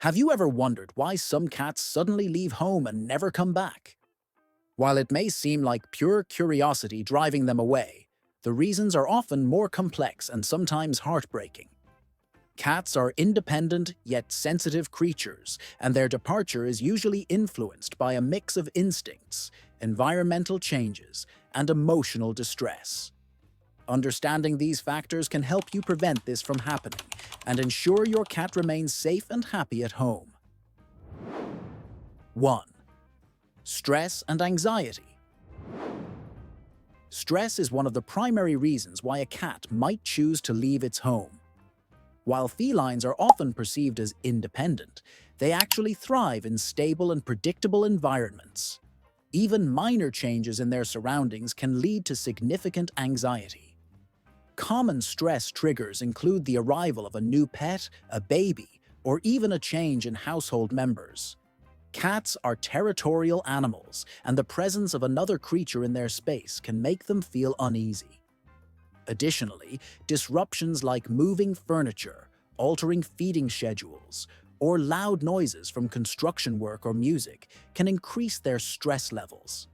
Have you ever wondered why some cats suddenly leave home and never come back? While it may seem like pure curiosity driving them away, the reasons are often more complex and sometimes heartbreaking. Cats are independent yet sensitive creatures, and their departure is usually influenced by a mix of instincts, environmental changes, and emotional distress. Understanding these factors can help you prevent this from happening and ensure your cat remains safe and happy at home. 1. Stress and anxiety. Stress is one of the primary reasons why a cat might choose to leave its home. While felines are often perceived as independent, they actually thrive in stable and predictable environments. Even minor changes in their surroundings can lead to significant anxiety. Common stress triggers include the arrival of a new pet, a baby, or even a change in household members. Cats are territorial animals, and the presence of another creature in their space can make them feel uneasy. Additionally, disruptions like moving furniture, altering feeding schedules, or loud noises from construction work or music can increase their stress levels.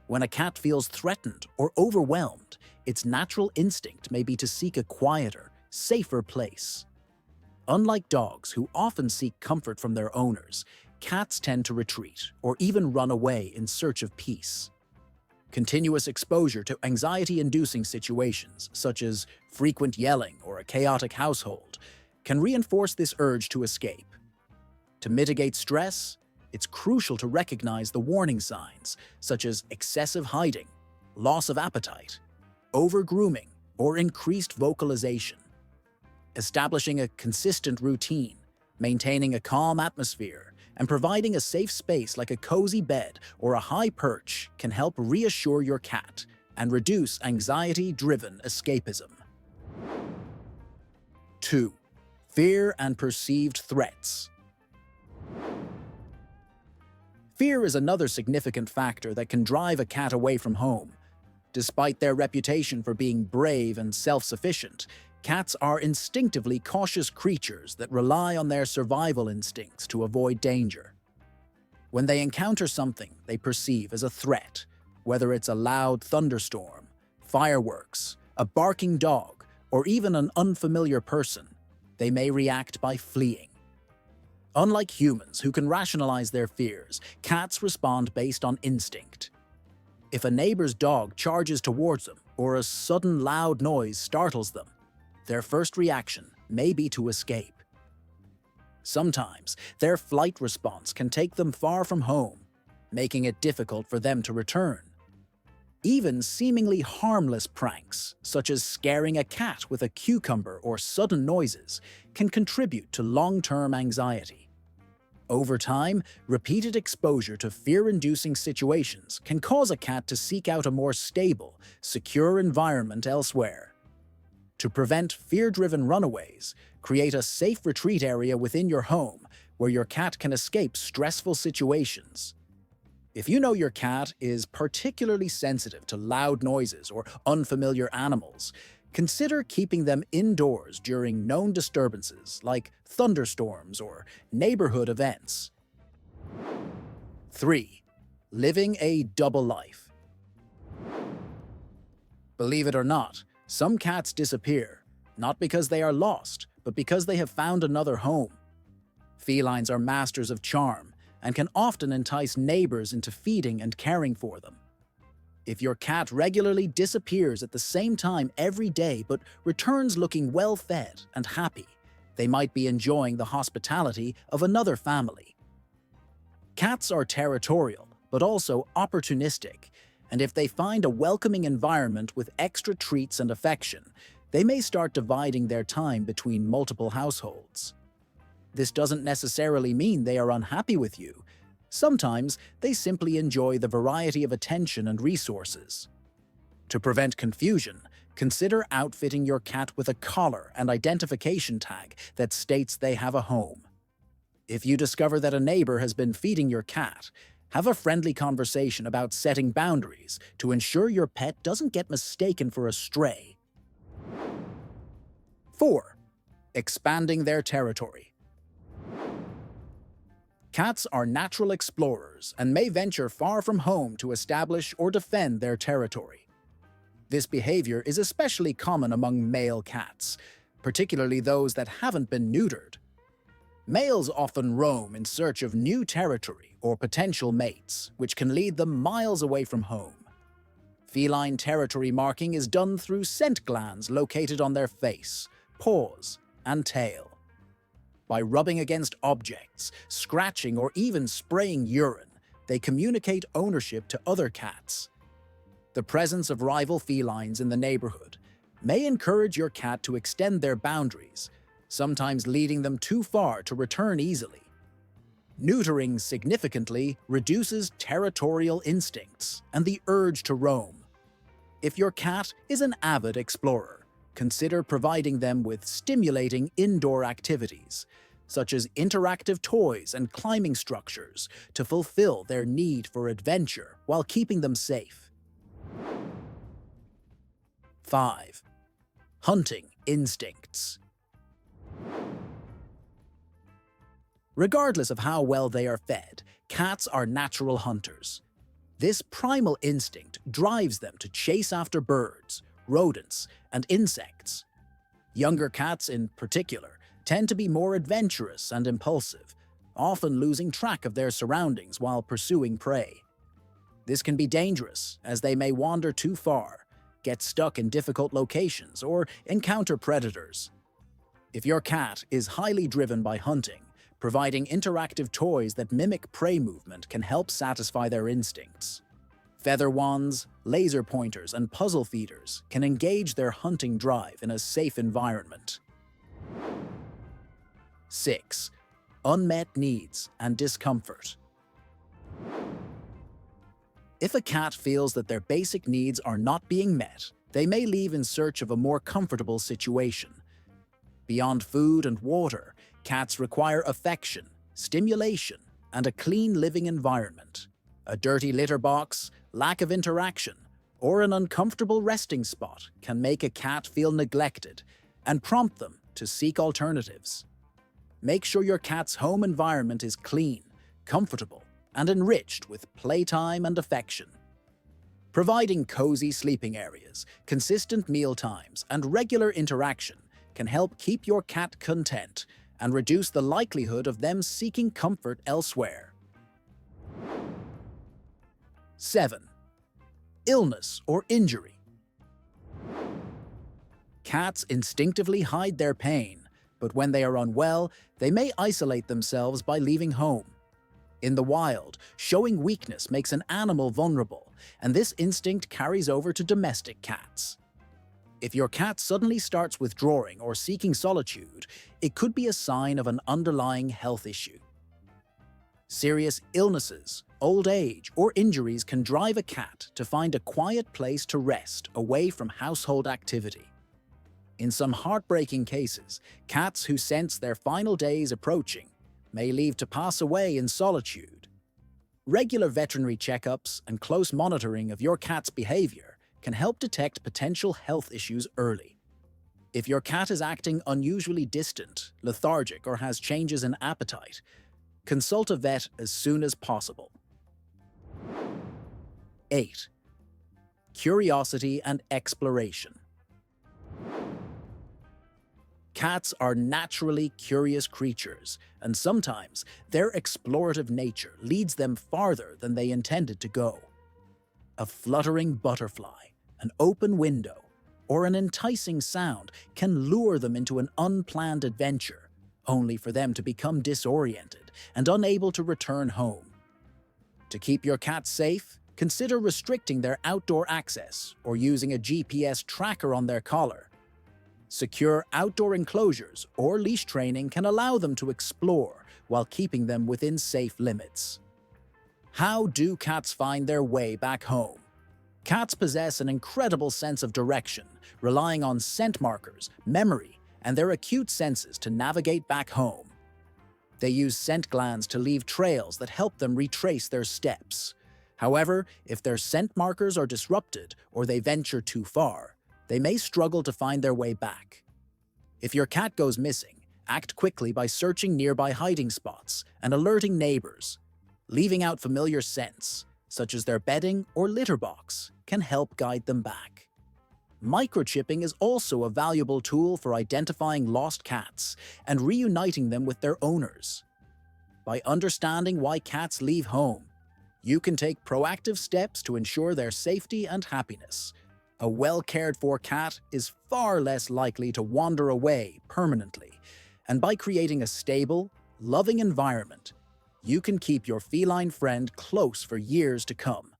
When a cat feels threatened or overwhelmed, its natural instinct may be to seek a quieter, safer place. Unlike dogs, who often seek comfort from their owners, cats tend to retreat or even run away in search of peace. Continuous exposure to anxiety-inducing situations, such as frequent yelling or a chaotic household, can reinforce this urge to escape. To mitigate stress, it's crucial to recognize the warning signs, such as excessive hiding, loss of appetite, over-grooming, or increased vocalization. Establishing a consistent routine, maintaining a calm atmosphere, and providing a safe space like a cozy bed or a high perch can help reassure your cat and reduce anxiety-driven escapism. 2. Fear and perceived threats. Fear is another significant factor that can drive a cat away from home. Despite their reputation for being brave and self-sufficient, cats are instinctively cautious creatures that rely on their survival instincts to avoid danger. When they encounter something they perceive as a threat, whether it's a loud thunderstorm, fireworks, a barking dog, or even an unfamiliar person, they may react by fleeing. Unlike humans who can rationalize their fears, cats respond based on instinct. If a neighbor's dog charges towards them or a sudden loud noise startles them, their first reaction may be to escape. Sometimes, their flight response can take them far from home, making it difficult for them to return. Even seemingly harmless pranks, such as scaring a cat with a cucumber or sudden noises, can contribute to long-term anxiety. Over time, repeated exposure to fear-inducing situations can cause a cat to seek out a more stable, secure environment elsewhere. To prevent fear-driven runaways, create a safe retreat area within your home where your cat can escape stressful situations. If you know your cat is particularly sensitive to loud noises or unfamiliar animals, consider keeping them indoors during known disturbances like thunderstorms or neighborhood events. 3. Living a double life. Believe it or not, some cats disappear, not because they are lost, but because they have found another home. Felines are masters of charm and can often entice neighbors into feeding and caring for them. If your cat regularly disappears at the same time every day but returns looking well-fed and happy, they might be enjoying the hospitality of another family. Cats are territorial, but also opportunistic, and if they find a welcoming environment with extra treats and affection, they may start dividing their time between multiple households. This doesn't necessarily mean they are unhappy with you. Sometimes they simply enjoy the variety of attention and resources. To prevent confusion, consider outfitting your cat with a collar and identification tag that states they have a home. If you discover that a neighbor has been feeding your cat, have a friendly conversation about setting boundaries to ensure your pet doesn't get mistaken for a stray. 4. Expanding their territory. Cats are natural explorers and may venture far from home to establish or defend their territory. This behavior is especially common among male cats, particularly those that haven't been neutered. Males often roam in search of new territory or potential mates, which can lead them miles away from home. Feline territory marking is done through scent glands located on their face, paws, and tail. By rubbing against objects, scratching, or even spraying urine, they communicate ownership to other cats. The presence of rival felines in the neighborhood may encourage your cat to extend their boundaries, sometimes leading them too far to return easily. Neutering significantly reduces territorial instincts and the urge to roam. If your cat is an avid explorer, consider providing them with stimulating indoor activities, such as interactive toys and climbing structures, to fulfill their need for adventure while keeping them safe. 5. Hunting instincts. Regardless of how well they are fed, cats are natural hunters. This primal instinct drives them to chase after birds, rodents, and insects. Younger cats, in particular, tend to be more adventurous and impulsive, often losing track of their surroundings while pursuing prey. This can be dangerous, as they may wander too far, get stuck in difficult locations, or encounter predators. If your cat is highly driven by hunting, providing interactive toys that mimic prey movement can help satisfy their instincts. Feather wands, laser pointers, and puzzle feeders can engage their hunting drive in a safe environment. 6. Unmet needs and discomfort. If a cat feels that their basic needs are not being met, they may leave in search of a more comfortable situation. Beyond food and water, cats require affection, stimulation, and a clean living environment. A dirty litter box, lack of interaction, or an uncomfortable resting spot can make a cat feel neglected and prompt them to seek alternatives. Make sure your cat's home environment is clean, comfortable, and enriched with playtime and affection. Providing cozy sleeping areas, consistent meal times, and regular interaction can help keep your cat content and reduce the likelihood of them seeking comfort elsewhere. 7. Illness or injury. Cats instinctively hide their pain, but when they are unwell, they may isolate themselves by leaving home. In the wild, showing weakness makes an animal vulnerable, and this instinct carries over to domestic cats. If your cat suddenly starts withdrawing or seeking solitude, it could be a sign of an underlying health issue. Serious illnesses, old age, or injuries can drive a cat to find a quiet place to rest away from household activity. In some heartbreaking cases, cats who sense their final days approaching may leave to pass away in solitude. Regular veterinary checkups and close monitoring of your cat's behavior can help detect potential health issues early. If your cat is acting unusually distant, lethargic, or has changes in appetite, consult a vet as soon as possible. 8. Curiosity and exploration. Cats are naturally curious creatures, and sometimes their explorative nature leads them farther than they intended to go. A fluttering butterfly, an open window, or an enticing sound can lure them into an unplanned adventure, only for them to become disoriented and unable to return home. To keep your cat safe, consider restricting their outdoor access or using a GPS tracker on their collar. Secure outdoor enclosures or leash training can allow them to explore while keeping them within safe limits. How do cats find their way back home? Cats possess an incredible sense of direction, relying on scent markers, memory, and their acute senses to navigate back home. They use scent glands to leave trails that help them retrace their steps. However, if their scent markers are disrupted or they venture too far, they may struggle to find their way back. If your cat goes missing, Act quickly by searching nearby hiding spots and alerting neighbors. Leaving out familiar scents, such as their bedding or litter box, can help guide them back. Microchipping is also a valuable tool for identifying lost cats and reuniting them with their owners. By understanding why cats leave home, you can take proactive steps to ensure their safety and happiness. A well-cared-for cat is far less likely to wander away permanently, and by creating a stable, loving environment, you can keep your feline friend close for years to come.